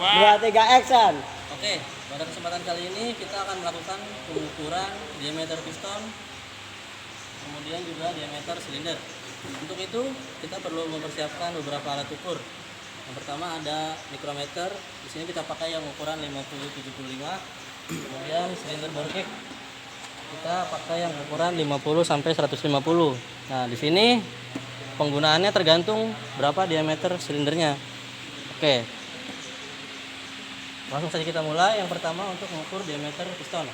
2, 3, action. Oke, pada kesempatan kali ini kita akan melakukan pengukuran diameter piston, kemudian juga diameter silinder. Untuk itu kita perlu mempersiapkan beberapa alat ukur. Yang pertama ada mikrometer. Di sini kita pakai yang ukuran 50-75. Kemudian silinder bore gauge kita pakai yang ukuran 50 sampai 150. Nah, di sini penggunaannya tergantung berapa diameter silindernya. Oke. Langsung saja kita mulai. Yang pertama untuk mengukur diameter piston.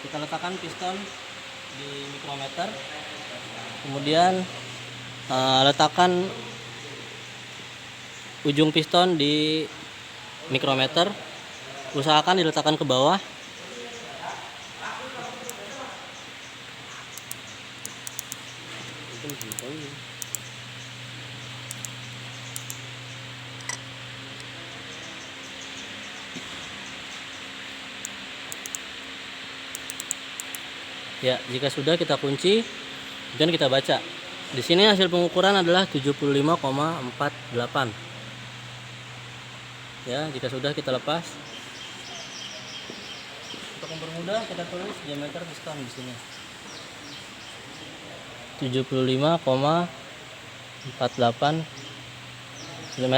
Kita letakkan piston di mikrometer. Kemudian letakkan ujung piston di mikrometer. Usahakan diletakkan ke bawah. Ya, jika sudah kita kunci dan kita baca. Di sini hasil pengukuran adalah 75,48. Ya, jika sudah kita lepas. Untuk mempermudah kita tulis diameter piston di sini. 75,48 mm.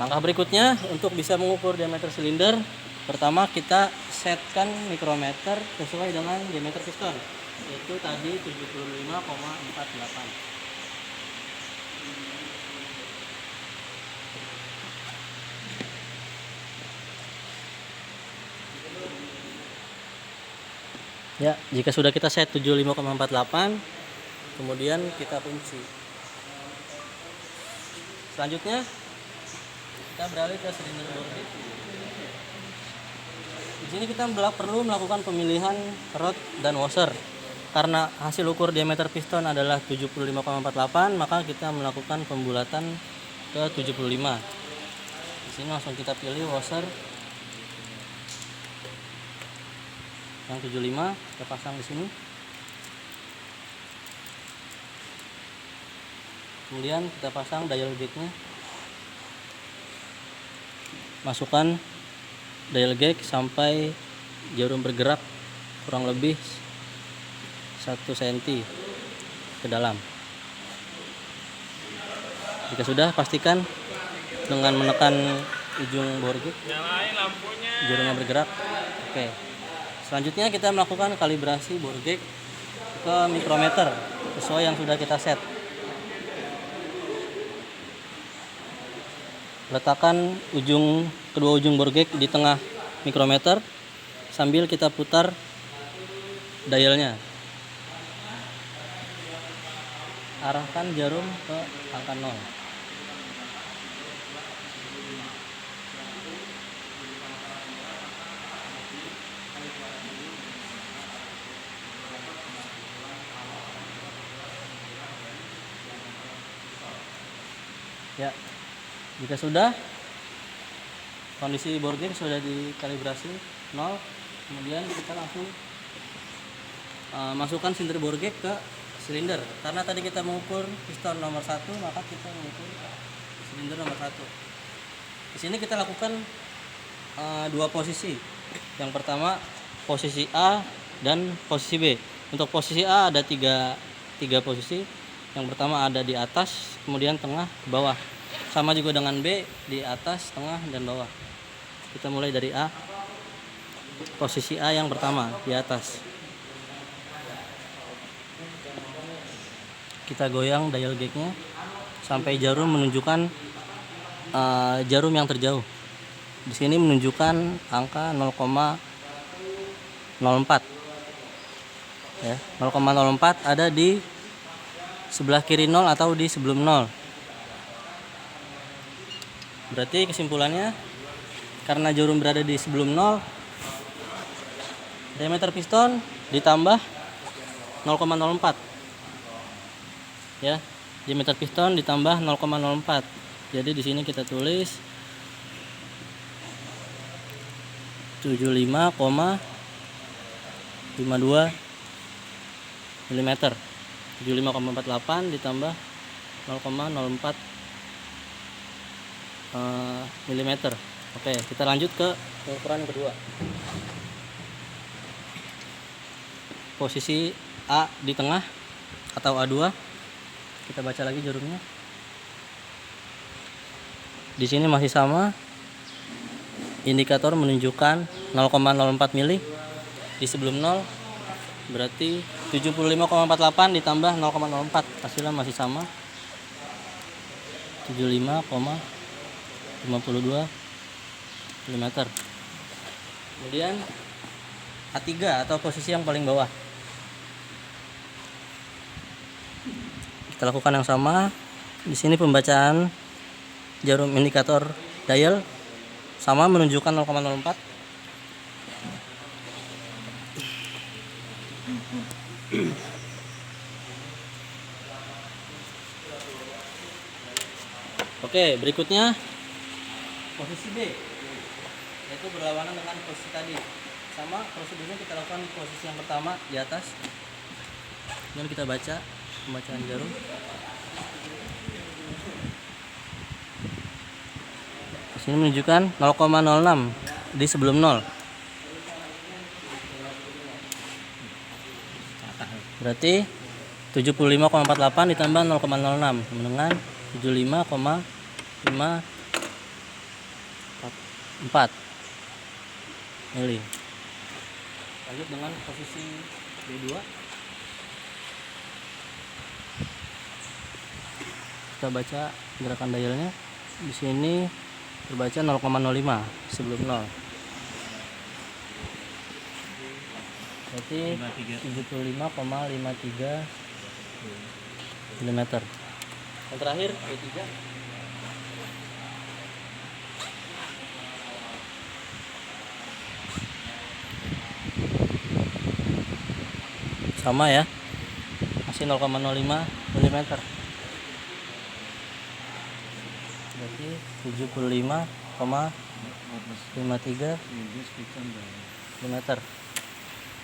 Langkah berikutnya untuk bisa mengukur diameter silinder, pertama kita setkan mikrometer sesuai dengan diameter piston, yaitu tadi 75,48. Ya, jika sudah kita set 75,48, kemudian kita kunci. Selanjutnya kita beralih ke silinder bore gauge. Di sini kita perlu melakukan pemilihan rod dan washer. Karena hasil ukur diameter piston adalah 75,48, maka kita melakukan pembulatan ke 75. Di sini langsung kita pilih washer yang 75, kita pasang di sini. Kemudian kita pasang dial gauge-nya. Masukkan dial gauge sampai jarum bergerak kurang lebih 1 cm ke dalam. Jika sudah, pastikan dengan menekan ujung bore gauge jarumnya bergerak. Oke. Selanjutnya kita melakukan kalibrasi bore gauge ke mikrometer sesuai yang sudah kita set. Letakkan kedua ujung bore gauge di tengah mikrometer sambil kita putar dialnya. Arahkan jarum ke angka 0. Ya. Jika sudah, kondisi bore gauge sudah dikalibrasi 0, kemudian kita langsung masukkan silinder bore gauge ke silinder. Karena tadi kita mengukur piston nomor 1, maka kita mengukur silinder nomor 1. Di sini kita lakukan 2 posisi. Yang pertama posisi A dan posisi B. Untuk posisi A ada tiga posisi. Yang pertama ada di atas, kemudian tengah, bawah. Sama juga dengan B, di atas, tengah, dan bawah. Kita mulai dari A. Posisi A yang pertama, di atas. Kita goyang dial gauge-nya sampai jarum menunjukkan jarum yang terjauh. Di sini menunjukkan angka 0,04. Ya, 0,04 ada di sebelah kiri 0 atau di sebelum 0. Berarti kesimpulannya, karena jarum berada di sebelum 0, diameter piston ditambah 0,04. Ya, diameter piston ditambah 0,04. Jadi di sini kita tulis 75,52 mm. 75,48 ditambah 0,04 milimeter. Oke, kita lanjut ke pengukuran kedua. Posisi A di tengah atau A2. Kita baca lagi jarumnya. Di sini masih sama. Indikator menunjukkan 0,04 mili. Di sebelum 0 berarti 75,48 ditambah 0,04, hasilnya masih sama 75,52 mm. Kemudian A3 atau posisi yang paling bawah. Kita lakukan yang sama. Di sini pembacaan jarum indikator dial sama menunjukkan 0,04. Oke, berikutnya posisi B, yaitu berlawanan dengan posisi tadi. Sama prosedurnya kita lakukan di posisi yang pertama di atas. Dan kita baca pembacaan jarum. Sini menunjukkan 0,06 di sebelum 0. Berarti 75,48 ditambah 0,06 dengan 75,54 mili. Lanjut dengan posisi B2. Kita baca gerakan dialnya. Di sini terbaca 0,05 sebelum 0. Berarti 75,53 mm. Yang terakhir B3. Sama ya, masih 0,05 mm. Berarti 75,53 mm.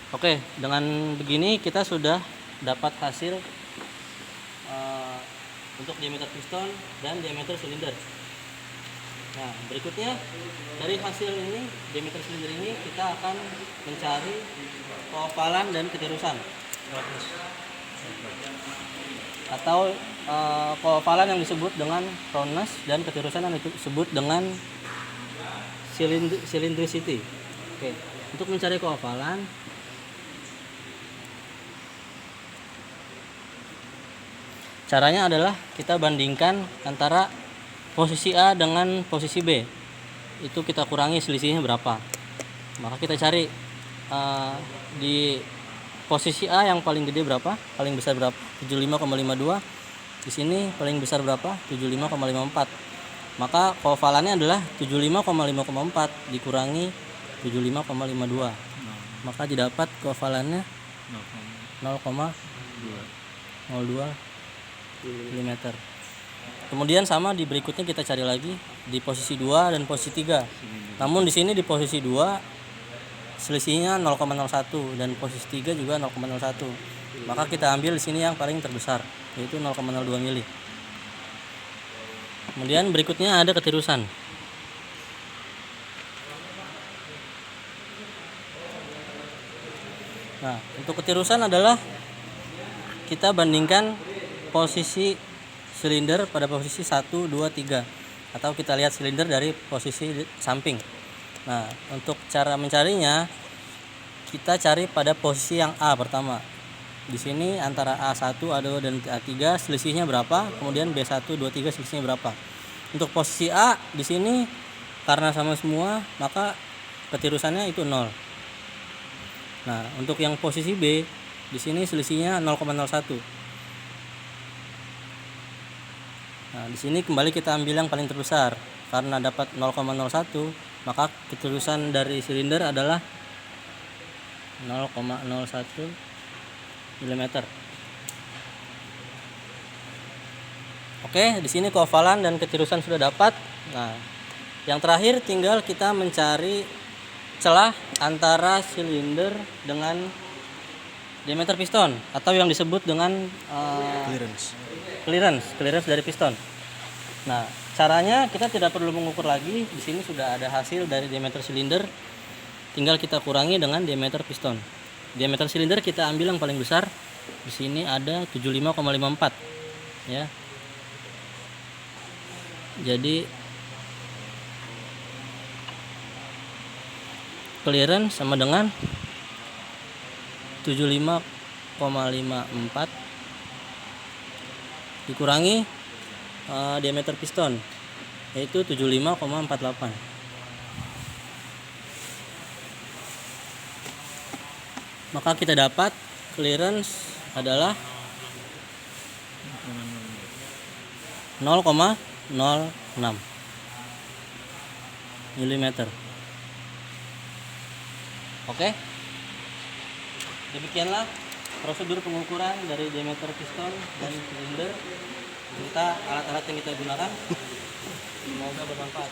Oke, dengan begini kita sudah dapat hasil untuk diameter piston dan diameter silinder. Nah, berikutnya dari hasil ini, diameter silinder ini, kita akan mencari keovalan dan ketirusan. Atau keovalan yang disebut dengan roundness dan ketirusan yang disebut dengan cylindricity. Oke, untuk mencari keovalan, caranya adalah kita bandingkan antara posisi A dengan posisi B. Itu kita kurangi selisihnya berapa. Maka kita cari di posisi A yang paling gede berapa, paling besar berapa, 75,52. Di sini paling besar berapa, 75,54. Maka keovalannya adalah 75,54 dikurangi 75,52. Maka didapat keovalannya 0,02 mm. Kemudian sama di berikutnya kita cari lagi di posisi 2 dan posisi 3. Namun di sini di posisi 2 selisihnya 0,01 dan posisi 3 juga 0,01. Maka kita ambil di sini yang paling terbesar, yaitu 0,02 mili. Kemudian berikutnya ada ketirusan. Nah, untuk ketirusan adalah kita bandingkan posisi silinder pada posisi 1, 2, 3, atau kita lihat silinder dari posisi samping. Nah, untuk cara mencarinya kita cari pada posisi yang A pertama. Di sini antara A1, A2 dan A3 selisihnya berapa, kemudian B1, 2, 3 selisihnya berapa. Untuk posisi A di sini karena sama semua, maka ketirusannya itu 0. Nah, untuk yang posisi B di sini selisihnya 0,01. Nah, di sini kembali kita ambil yang paling terbesar. Karena dapat 0,01, maka ketirusan dari silinder adalah 0,01 mm. Oke, di sini keovalan dan ketirusan sudah dapat. Nah, yang terakhir tinggal kita mencari celah antara silinder dengan diameter piston atau yang disebut dengan clearance dari piston. Nah, Caranya kita tidak perlu mengukur lagi. Di sini sudah ada hasil dari diameter silinder. Tinggal kita kurangi dengan diameter piston. Diameter silinder kita ambil yang paling besar. Di sini ada 75,54 ya. Jadi clearance sama dengan 75,54 dikurangi diameter piston yaitu 75,48. Maka kita dapat clearance adalah 0,06 mm. Oke. Demikianlah prosedur pengukuran dari diameter piston dan silinder serta alat-alat yang kita gunakan. Semoga bermanfaat.